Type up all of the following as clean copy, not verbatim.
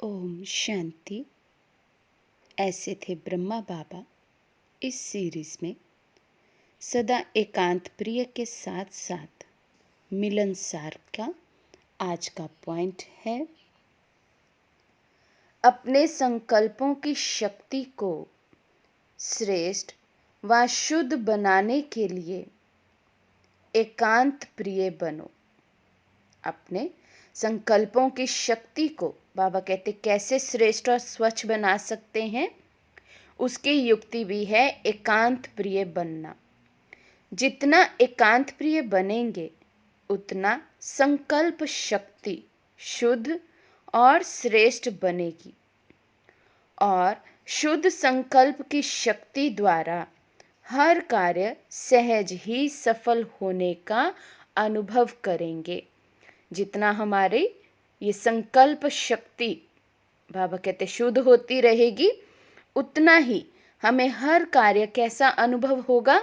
ओम शांति। ऐसे थे ब्रह्मा बाबा इस सीरीज में सदा एकांत प्रिय के साथ साथ मिलनसार का आज का पॉइंट है, अपने संकल्पों की शक्ति को श्रेष्ठ व शुद्ध बनाने के लिए एकांत प्रिय बनो। अपने संकल्पों की शक्ति को बाबा कहते कैसे श्रेष्ठ और स्वच्छ बना सकते हैं, उसकी युक्ति भी है एकांत प्रिय बनना। जितना एकांत प्रिय बनेंगे उतना संकल्प शक्ति शुद्ध और श्रेष्ठ बनेगी और शुद्ध संकल्प की शक्ति द्वारा हर कार्य सहज ही सफल होने का अनुभव करेंगे। जितना हमारे ये संकल्प शक्ति बाबा कहते शुद्ध होती रहेगी, उतना ही हमें हर कार्य कैसा अनुभव होगा,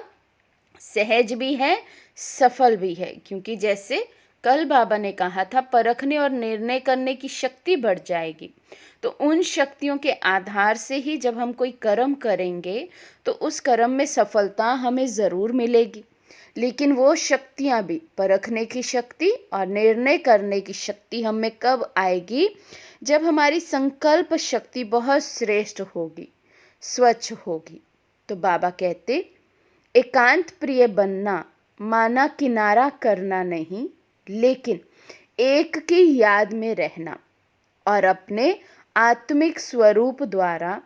सहज भी है सफल भी है। क्योंकि जैसे कल बाबा ने कहा था, परखने और निर्णय करने की शक्ति बढ़ जाएगी। तो उन शक्तियों के आधार से ही जब हम कोई कर्म करेंगे तो उस कर्म में सफलता हमें ज़रूर मिलेगी। लेकिन वो शक्तियाँ भी, परखने की शक्ति और निर्णय करने की शक्ति हमें कब आएगी, जब हमारी संकल्प शक्ति बहुत श्रेष्ठ होगी, स्वच्छ होगी। तो बाबा कहते एकांत प्रिय बनना माना किनारा करना नहीं, लेकिन एक की याद में रहना और अपने आत्मिक स्वरूप द्वारा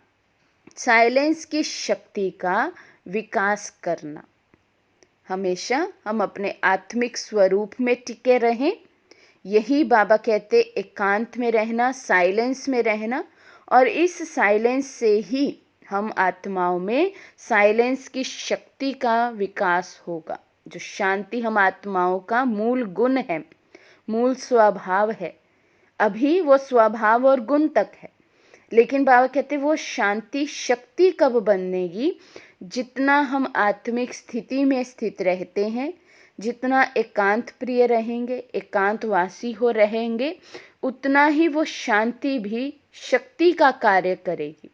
साइलेंस की शक्ति का विकास करना। हमेशा हम अपने आत्मिक स्वरूप में टिके रहें। यही बाबा कहते एकांत में रहना, साइलेंस में रहना, और इस साइलेंस से ही हम आत्माओं में साइलेंस की शक्ति का विकास होगा। जो शांति हम आत्माओं का मूल गुण है, मूल स्वभाव है। अभी वो स्वभाव और गुण तक है, लेकिन बाबा कहते वो शांति शक्ति कब बनेगी, जितना हम आत्मिक स्थिति में स्थित रहते हैं, जितना एकांत प्रिय रहेंगे, एकांतवासी हो रहेंगे, उतना ही वो शांति भी शक्ति का कार्य करेगी।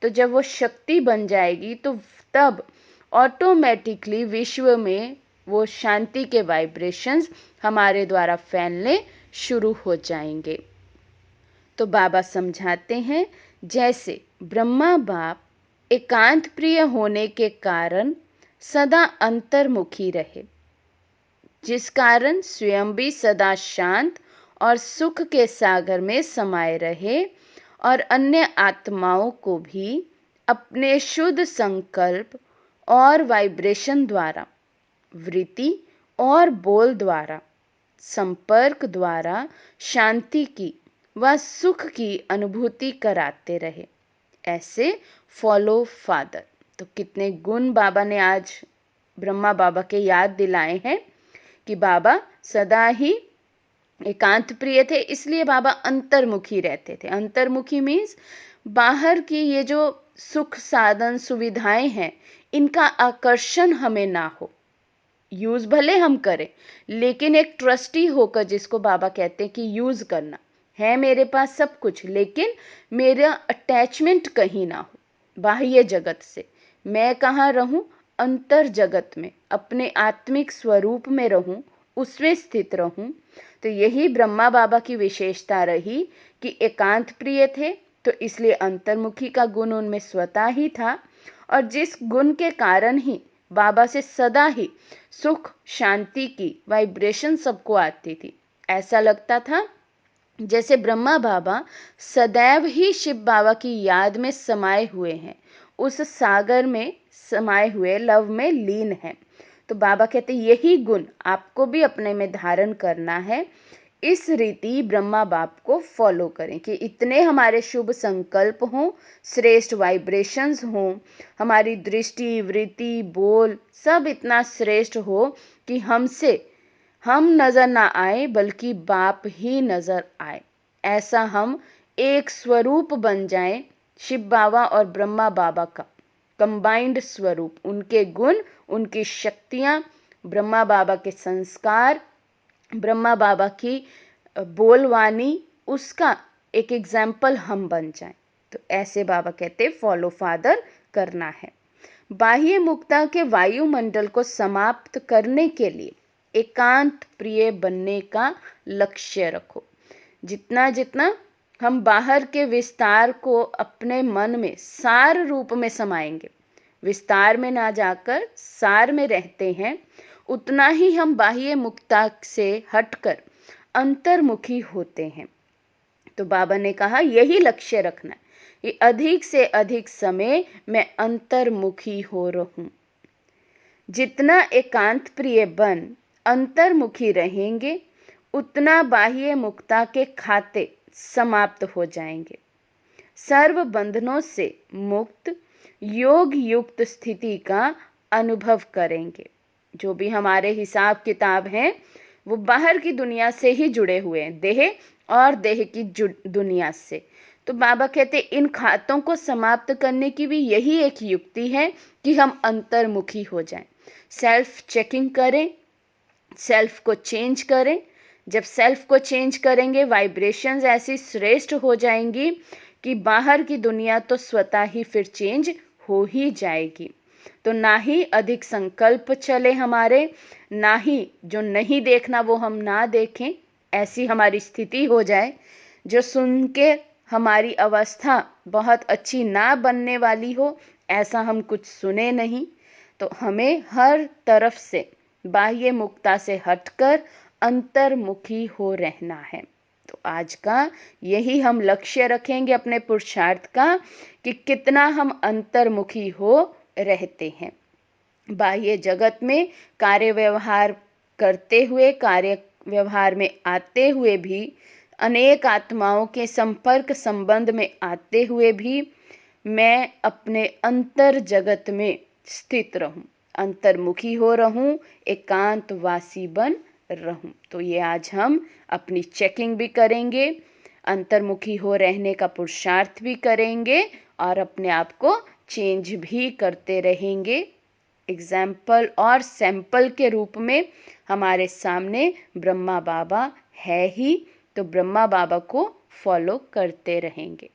तो जब वो शक्ति बन जाएगी तो तब ऑटोमेटिकली विश्व में वो शांति के वाइब्रेशंस हमारे द्वारा फैलने शुरू हो जाएंगे। तो बाबा समझाते हैं, जैसे ब्रह्मा बाप एकांत प्रिय होने के कारण सदा अंतर्मुखी रहे, जिस कारण स्वयं भी सदा शांत और सुख के सागर में समाये रहे और अन्य आत्माओं को भी अपने शुद्ध संकल्प और वाइब्रेशन द्वारा, वृत्ति और बोल द्वारा, संपर्क द्वारा शांति की व सुख की अनुभूति कराते रहे। ऐसे फॉलो फादर। तो कितने गुण बाबा ने आज ब्रह्मा बाबा के याद दिलाए हैं कि बाबा सदा ही एकांत प्रिय थे, इसलिए बाबा अंतर्मुखी रहते थे। अंतर्मुखी मीन्स बाहर की ये जो सुख साधन सुविधाएं हैं, इनका आकर्षण हमें ना हो। यूज भले हम करें, लेकिन एक ट्रस्टी होकर, जिसको बाबा कहते हैं कि यूज करना है, मेरे पास सब कुछ, लेकिन मेरा अटैचमेंट कहीं ना हो बाह्य जगत से। मैं कहाँ रहूं, अंतर जगत में, अपने आत्मिक स्वरूप में रहूं, उसमें स्थित रहूं। तो यही ब्रह्मा बाबा की विशेषता रही कि एकांत प्रिय थे, तो इसलिए अंतर्मुखी का गुण उनमें स्वतः ही था। और जिस गुण के कारण ही बाबा से सदा ही सुख शांति की वाइब्रेशन सबको आती थी। ऐसा लगता था जैसे ब्रह्मा बाबा सदैव ही शिव बाबा की याद में समाये हुए हैं, उस सागर में समाये हुए लव में लीन हैं। तो बाबा कहते यही गुण आपको भी अपने में धारण करना है। इस रीति ब्रह्मा बाप को फॉलो करें कि इतने हमारे शुभ संकल्प हों, श्रेष्ठ वाइब्रेशंस हों, हमारी दृष्टि वृत्ति बोल सब इतना श्रेष्ठ हो कि हमसे हम नजर ना आए, बल्कि बाप ही नजर आए। ऐसा हम एक स्वरूप बन जाएं, शिव बाबा और ब्रह्मा बाबा का कंबाइंड स्वरूप। उनके गुण, उनकी शक्तियां, ब्रह्मा बाबा के संस्कार, ब्रह्मा बाबा की बोलवानी, उसका एक एग्जाम्पल हम बन जाएं। तो ऐसे बाबा कहते फॉलो फादर करना है। बाह्य मुक्ता के वायुमंडल को समाप्त करने के लिए एकांत प्रिय बनने का लक्ष्य रखो। जितना जितना हम बाहर के विस्तार को अपने मन में सार रूप में समाएंगे, विस्तार में ना जाकर सार में रहते हैं, उतना ही हम बाह्य मुक्ता से हटकर अंतर्मुखी होते हैं। तो बाबा ने कहा यही लक्ष्य रखना कि अधिक से अधिक समय मैं अंतर्मुखी हो रहूं। जितना एकांत प्रिय बन अंतर्मुखी रहेंगे, उतना बाह्य मुक्ता के खाते समाप्त हो जाएंगे। सर्व बंधनों से मुक्त योग युक्त स्थिति का अनुभव करेंगे। जो भी हमारे हिसाब किताब हैं वो बाहर की दुनिया से ही जुड़े हुए हैं, देह और देह की दुनिया से। तो बाबा कहते इन खातों को समाप्त करने की भी यही एक युक्ति है कि हम अंतर्मुखी हो जाएं, सेल्फ चेकिंग करें, सेल्फ को चेंज करें। जब सेल्फ को चेंज करेंगे, वाइब्रेशंस ऐसी श्रेष्ठ हो जाएंगी कि बाहर की दुनिया तो स्वतः ही फिर चेंज हो ही जाएगी। तो ना ही अधिक संकल्प चले हमारे, ना ही जो नहीं देखना वो हम ना देखें, ऐसी हमारी स्थिति हो जाए। जो सुन के हमारी अवस्था बहुत अच्छी ना बनने वाली हो, ऐसा हम कुछ सुने नहीं। तो हमें हर तरफ से बाह्य मुक्ता से हटकर अंतर्मुखी हो रहना है। तो आज का यही हम लक्ष्य रखेंगे अपने पुरुषार्थ का कि कितना हम अंतर्मुखी हो रहते हैं। बाह्य जगत में कार्य व्यवहार करते हुए, कार्य व्यवहार में आते हुए भी, अनेक आत्माओं के संपर्क संबंध में आते हुए भी मैं अपने अंतर जगत में स्थित रहूं, अंतर्मुखी हो रहूं, एकांतवासी बन रहूं। तो ये आज हम अपनी चेकिंग भी करेंगे, अंतर्मुखी हो रहने का पुरुषार्थ भी करेंगे और अपने आप को चेंज भी करते रहेंगे। एग्जाम्पल और सैंपल के रूप में हमारे सामने ब्रह्मा बाबा है ही, तो ब्रह्मा बाबा को फॉलो करते रहेंगे।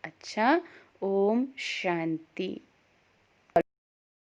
अच्छा, ओम शांति।